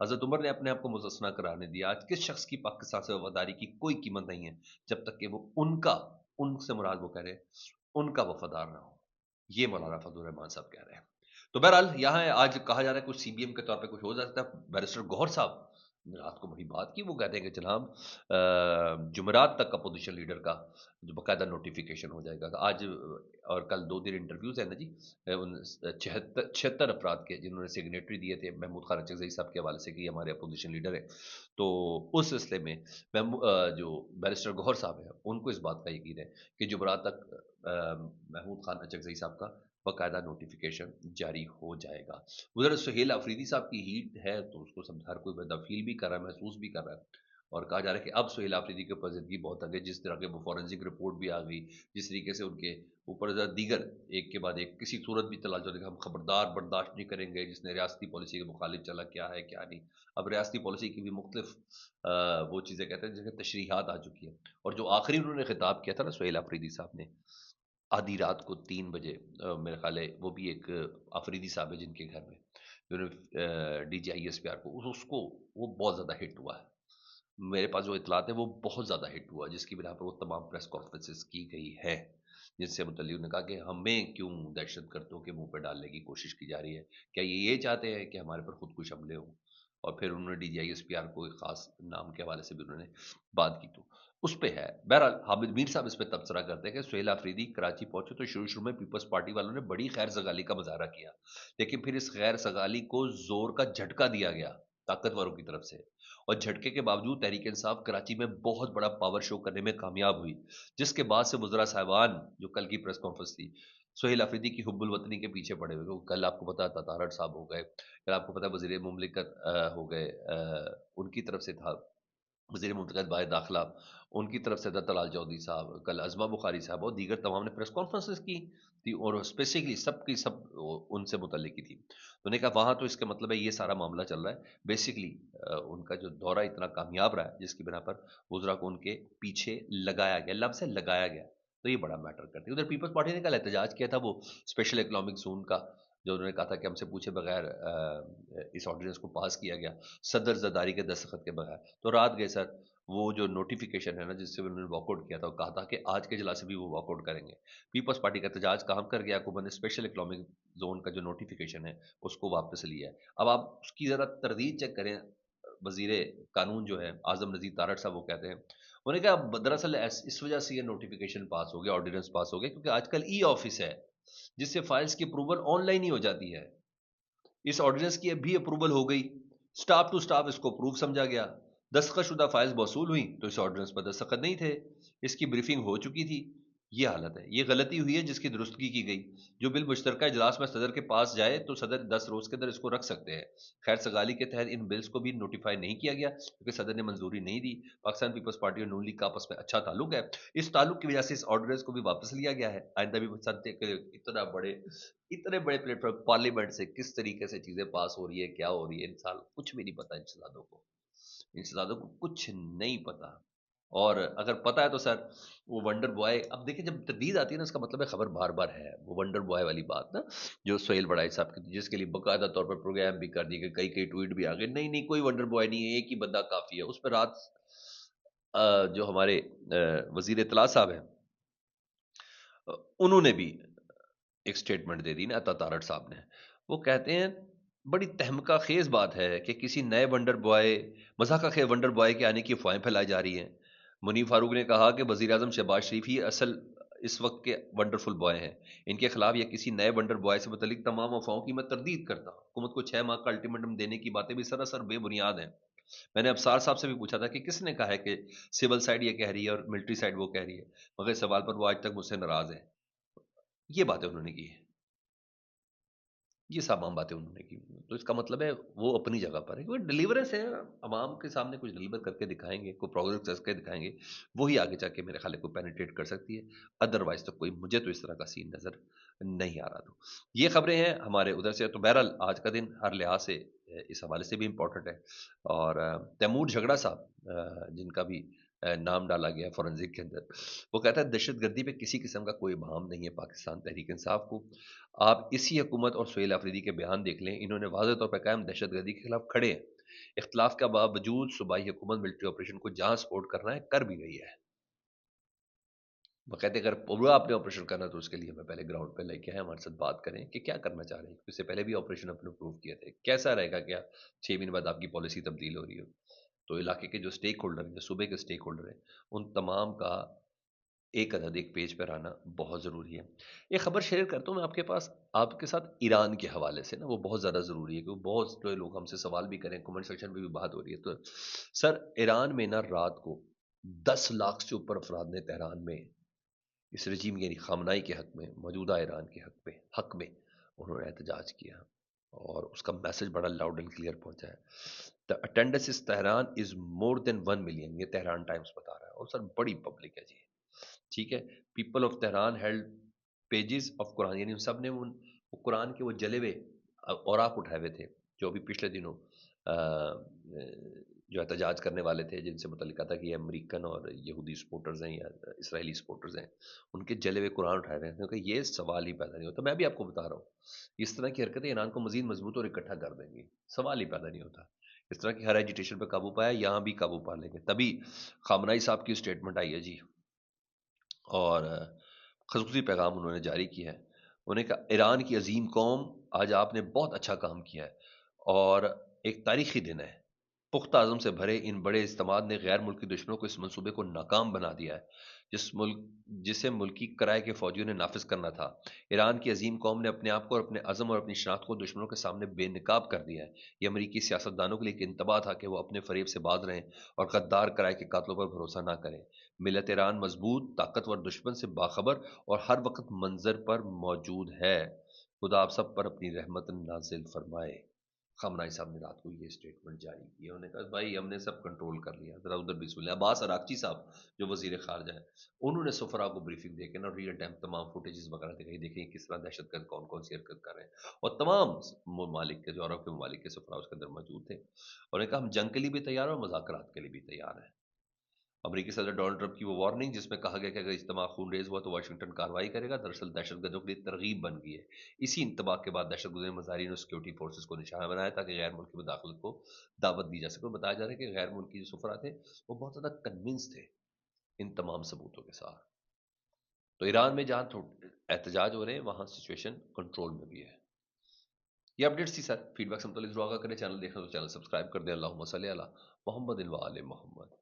حضرت عمر نے اپنے آپ کو مستثنا قرار نہیں دیا. آج کس شخص کی پاکستان سے وفاداری کی کوئی قیمت نہیں ہے جب تک کہ وہ ان سے مراد وہ کہہ رہے ہیں ان کا وفادار نہ ہو. یہ مولانا فضل الرحمان صاحب کہہ رہے ہیں. تو بہرحال یہاں آج کہا جا رہا ہے کچھ سی بی ایم کے طور پہ کچھ ہو سکتا ہے. بیرسٹر گوہر صاحب نے رات کو بڑی بات کی. وہ کہتے ہیں کہ جناب جمعرات تک اپوزیشن لیڈر کا جو باقاعدہ نوٹیفیکیشن ہو جائے گا. آج اور کل 2 دن انٹرویوز ہیں نا جی 76 افراد کے جنہوں نے سگنیٹری دیے تھے محمود خان چغزئی صاحب کے حوالے سے کہ یہ ہمارے اپوزیشن لیڈر ہیں. تو اس سلسلے میں جو بیرسٹر گوہر صاحب ہیں ان کو اس بات کا یقین ہے کہ جمعرات تک محمود خان چغزئی صاحب کا باقاعدہ نوٹیفیکیشن جاری ہو جائے گا. ادھر سہیل آفریدی صاحب کی ہیٹ ہے تو اس کو ہر کوئی بندہ فیل بھی کر رہا ہے, محسوس بھی کر رہا ہے, اور کہا جا رہا ہے کہ اب سہیل آفریدی کے اوپر زندگی بہت تنگ ہے. جس طرح کے وہ فورنزک رپورٹ بھی آ گئی, جس طریقے سے ان کے اوپر دیگر ایک کے بعد ایک کسی صورت بھی چلا جائے کہ ہم خبردار برداشت نہیں کریں گے جس نے ریاستی پالیسی کے مخالف چلا, کیا ہے کیا نہیں. اب ریاستی پالیسی کی بھی مختلف وہ چیزیں کہتے ہیں جن کی تشریحات آ چکی ہیں. اور جو آخری انہوں نے خطاب کیا تھا نا سہیل آفریدی صاحب نے آدھی رات کو 3 بجے, میرے خیال ہے وہ بھی ایک آفریدی صاحب ہے جن کے گھر میں جنہوں نے D G I S P R کو اس کو وہ بہت زیادہ ہٹ ہوا ہے. میرے پاس جو اطلاعات ہیں وہ بہت زیادہ ہٹ ہوا جس کی بنا پر وہ تمام پریس کانفرنسز کی گئی ہے جس سے متعلق نے کہا کہ ہمیں کیوں دہشت گردوں کے منہ پہ ڈالنے کی کوشش کی جا رہی ہے, کیا یہ چاہتے ہیں کہ ہمارے پر خود کش حملے ہوں. اور پھر انہوں نے D G I S P R کو ایک خاص نام کے حوالے سے بھی انہوں نے بات کی. تو اس پہ ہے. بہرحال حامد میر صاحب اس پہ تبصرہ کرتے ہیں کہ سہیل آفریدی کراچی پہنچے تو شروع میں پیپلز پارٹی والوں نے بڑی خیر سگالی کا مظاہرہ کیا, لیکن پھر اس خیر سگالی کو زور کا جھٹکا دیا گیا طاقتوروں کی طرف سے, اور جھٹکے کے باوجود تحریک انصاف کراچی میں بہت بڑا پاور شو کرنے میں کامیاب ہوئی, جس کے بعد سے وزراء صاحبان جو کل کی پریس کانفرنس تھی سہیل آفریدی کی حب الوطنی کے پیچھے پڑے ہوئے. کل آپ کو پتا تطارٹ صاحب ہو گئے, کل آپ کو پتا وزیر مملکت ہو گئے, ان کی طرف سے تھا وزیر مملکت باہر داخلہ, ان کی طرف سے تھا طلال چودھری صاحب, کل ازما بخاری صاحب اور دیگر تمام نے پریس کانفرنسز کی تھی اور اسپیسیفکلی سب کی سب ان سے متعلق کی تھی. تو نے کہا وہاں تو اس کا مطلب ہے یہ سارا معاملہ چل رہا ہے. بیسیکلی ان کا جو دورہ اتنا کامیاب رہا ہے جس کی بنا پر وزراء کو ان کے پیچھے لگایا گیا, لفظ سے لگایا گیا, تو یہ بڑا میٹر کرتی ہے. ادھر پیپلز پارٹی نے کل احتجاج کیا تھا وہ اسپیشل اکنامک زون کا, جو انہوں نے کہا تھا کہ ہم سے پوچھے بغیر اس آرڈیننس کو پاس کیا گیا صدر زرداری کے دستخط کے بغیر. تو رات گئے سر وہ جو نوٹیفیکیشن ہے نا جس سے انہوں نے واک آؤٹ کیا تھا, کہا تھا کہ آج کے اجلاس سے بھی وہ واک آؤٹ کریں گے. پیپلز پارٹی کا احتجاج کام کر گیا, حکومت نے اسپیشل اکنامک زون کا جو نوٹیفیکیشن ہے اس کو واپس لیا ہے. اب آپ اس کی ذرا تردید چیک کریں. وزیر قانون جو ہے اعظم نذیر تارڑ صاحب وہ کہتے ہیں, انہوں نے کہا دراصل اس وجہ سے یہ نوٹیفیکیشن پاس ہو گیا, آرڈیننس پاس ہو گیا کیونکہ آج کل ای آفس ہے جس سے فائلز کی اپروول آن لائن ہی ہو جاتی ہے. اس آرڈیننس کی بھی اپروول ہو گئی, سٹاف ٹو سٹاف اس کو اپروو سمجھا گیا. دستخط شدہ فائلز موصول ہوئی تو اس آرڈیننس پر دستخط نہیں تھے, اس کی بریفنگ ہو چکی تھی. یہ حالت ہے, یہ غلطی ہوئی ہے جس کی درستگی کی گئی. جو بل مشترکہ اجلاس میں صدر کے پاس جائے تو صدر 10 روز کے اندر اس کو رکھ سکتے ہیں. خیر سگالی کے تحت ان بلز کو بھی نوٹیفائی نہیں کیا گیا کیونکہ صدر نے منظوری نہیں دی. پاکستان پیپلز پارٹی اور نون لیگ کا آپس میں اچھا تعلق ہے, اس تعلق کی وجہ سے اس آرڈیننس کو بھی واپس لیا گیا ہے. آئندہ بھی سنتے کہ اتنے بڑے پلیٹ فارم پارلیمنٹ سے کس طریقے سے چیزیں پاس ہو رہی ہے, کیا ہو رہی ہے, انسان کچھ بھی نہیں پتا. انسدادوں کو کچھ نہیں پتا, اور اگر پتا ہے تو سر وہ ونڈر بوائے, اب دیکھیں جب تردید آتی ہے نا اس کا مطلب ہے خبر بار بار ہے. وہ ونڈر بوائے والی بات نا جو سہیل بڑائی صاحب کی, جس کے لیے باقاعدہ طور پر پروگرام بھی کر دی کہ کئی ٹویٹ بھی آ گئے, نہیں کوئی ونڈر بوائے نہیں ہے, ایک ہی بندہ کافی ہے. اس پہ رات جو ہمارے وزیر اطلاع صاحب ہیں انہوں نے بھی ایک سٹیٹمنٹ دے دی نا, عطا تارڑ صاحب نے. وہ کہتے ہیں بڑی تہمکہ خیز بات ہے کہ کسی نئے ونڈر بوائے مضحکہ خیز ونڈر بوائے کے آنے کی افواہیں پھیلائی جا رہی ہیں. منیب فاروق نے کہا کہ وزیر اعظم شہباز شریف ہی اصل اس وقت کے ونڈرفل بوائے ہیں, ان کے خلاف یا کسی نئے ونڈر بوائے سے متعلق تمام افواہوں کی میں تردید کرتا ہوں. حکومت کو 6 ماہ کا الٹیمیٹم دینے کی باتیں بھی سراسر بے بنیاد ہیں. میں نے ابصار صاحب سے بھی پوچھا تھا کہ کس نے کہا ہے کہ سول سائڈ یہ کہہ رہی ہے اور ملٹری سائڈ وہ کہہ رہی ہے, مگر اس سوال پر وہ آج تک مجھ سے ناراض ہے. یہ باتیں انہوں نے کی ہیں, یہ تمام باتیں انہوں نے کی. تو اس کا مطلب ہے وہ اپنی جگہ پر ہے, کیونکہ ڈیلیورنس ہے, عوام کے سامنے کچھ ڈیلیور کر کے دکھائیں گے, کوئی پروگرس کر کے دکھائیں گے, وہی آگے جا کے میرے خیال ہے کوئی پینیٹریٹ کر سکتی ہے. ادروائز تو کوئی مجھے تو اس طرح کا سین نظر نہیں آ رہا. تو یہ خبریں ہیں ہمارے ادھر سے. تو بہرحال آج کا دن ہر لحاظ سے اس حوالے سے بھی امپورٹنٹ ہے. اور تیمور جھگڑا صاحب جن کا بھی نام ڈالا گیا فورنزک کے اندر, وہ کہتا ہے دہشت گردی پہ کسی قسم کا کوئی ابہام نہیں ہے پاکستان تحریک انصاف کو. آپ اسی حکومت اور سہیل آفریدی کے بیان دیکھ لیں, انہوں نے واضح طور پر کہا ہم دہشت گردی کے خلاف کھڑے ہیں. اختلاف کے باوجود صوبائی حکومت ملٹری آپریشن کو جہاں سپورٹ کرنا ہے کر بھی رہی ہے. باقاعدہ اگر پورا آپ نے آپریشن کرنا تو اس کے لیے ہمیں پہلے گراؤنڈ پہ لے کے آئے ہمارے ساتھ بات کریں کہ کیا کرنا چاہ رہے ہیں. اس سے پہلے بھی آپریشن اپنے پروو کیے تھے. کیسا رہے گا کیا 6 مہینے بعد آپ کی پالیسی تبدیل ہو رہی ہو. تو علاقے کے جو اسٹیک ہولڈر ہیں، جو صوبے کے اسٹیک ہولڈر ہیں، ان تمام کا ایک عدد ایک پیج پر آنا بہت ضروری ہے. ایک خبر شیئر کرتا ہوں میں آپ کے پاس، آپ کے ساتھ ایران کے حوالے سے نا، وہ بہت زیادہ ضروری ہے کیونکہ بہت سے لوگ ہم سے سوال بھی کریں، کمنٹ سیکشن میں بھی بات ہو رہی ہے. تو سر، ایران میں نا رات کو 10 لاکھ سے اوپر افراد نے تہران میں اس رجیم یعنی خامنائی کے حق میں، موجودہ ایران کے حق میں انہوں نے احتجاج کیا اور اس کا میسج بڑا لاؤڈ اینڈ کلیئر پہنچا ہے. دا اٹینڈنس از تہران از مور دین 1 ملین، یہ تہران ٹائمز بتا رہا ہے. اور سر بڑی پبلک ہے جی، ٹھیک ہے. People of Tehran held pages of Quran, یعنی ان سب نے وہ قرآن کے وہ جلے ہوئے اوراق اٹھائے ہوئے تھے جو ابھی پچھلے دنوں جو احتجاج کرنے والے تھے، جن سے متعلقہ تھا کہ یہ امریکن اور یہودی سپورٹرز ہیں یا اسرائیلی سپورٹرز ہیں، ان کے جلے ہوئے قرآن اٹھائے ہوئے ہیں. کیونکہ یہ سوال ہی پیدا نہیں ہوتا. میں بھی آپ کو بتا رہا ہوں، اس طرح کی حرکتیں ایران کو مزید مضبوط اور اکٹھا کر دیں گی. سوال ہی پیدا نہیں ہوتا. اس طرح کی ہر ایجیٹیشن پہ قابو پایا، یہاں بھی قابو پا لیں گے. تبھی خامنائی صاحب کی اسٹیٹمنٹ آئی ہے جی، اور خصوصی پیغام انہوں نے جاری کیا ہے. انہوں نے کہا ایران کی عظیم قوم، آج آپ نے بہت اچھا کام کیا ہے اور ایک تاریخی دن ہے. پختہ عزم سے بھرے ان بڑے اجتماع نے غیر ملکی دشمنوں کو اس منصوبے کو ناکام بنا دیا ہے جسے ملکی کرائے کے فوجیوں نے نافذ کرنا تھا. ایران کی عظیم قوم نے اپنے آپ کو اور اپنے عزم اور اپنی شناخت کو دشمنوں کے سامنے بے نقاب کر دیا ہے. یہ امریکی سیاستدانوں کے لیے ایک انتباہ تھا کہ وہ اپنے فریب سے باز رہیں اور غدار کرائے کے قاتلوں پر بھروسہ نہ کریں. ملت ایران مضبوط طاقتور دشمن سے باخبر اور ہر وقت منظر پر موجود ہے. خدا آپ سب پر اپنی رحمت نازل فرمائے. خامنہئی صاحب نے رات کو یہ اسٹیٹمنٹ جاری کی. انہوں نے کہا بھائی ہم نے سب کنٹرول کر لیا. ذرا ادھر بھی سن لیں. عباس اراقچی صاحب جو وزیر خارجہ ہیں، انہوں نے سفرا کو بریفنگ دے کے نا ریئل ٹائم تمام فوٹیجز وغیرہ دکھائی، دیکھیں کس طرح دہشت گرد کون کون سی حرکت کر رہے ہیں. اور تمام ممالک کے، جو عرب کے ممالک کے سفرا اس کے اندر موجود تھے. اور نے کہا ہم جنگ کے لیے بھی تیار ہیں اور مذاکرات کے لیے بھی تیار ہیں. امریکی صدر ڈونلڈ ٹرمپ کی وہ وارننگ جس میں کہا گیا کہ اگر اجتماع خون ریز ہوا تو واشنگٹن کارروائی کرے گا، دراصل دہشت گردوں کے لیے ترغیب بن گئی ہے. اسی انتباہ کے بعد دہشت گردوں نے مظاہرین اور سیکورٹی فورسز کو نشانہ بنایا تاکہ غیر ملکی مداخلت کو دعوت دی جا سکے. بتایا جا رہا ہے کہ غیر ملکی جو سفرا تھے وہ بہت زیادہ کنونس تھے ان تمام ثبوتوں کے ساتھ. تو ایران میں جہاں احتجاج ہو رہے ہیں وہاں سچویشن کنٹرول میں بھی ہے. یہ اپڈیٹس تھی سر. فیڈ بیک سے متعلق ضرور آگاہ کریں. چینل دیکھنا تو چینل سبسکرائب کر دیں. اللہم صلی علی محمد و آل محمد.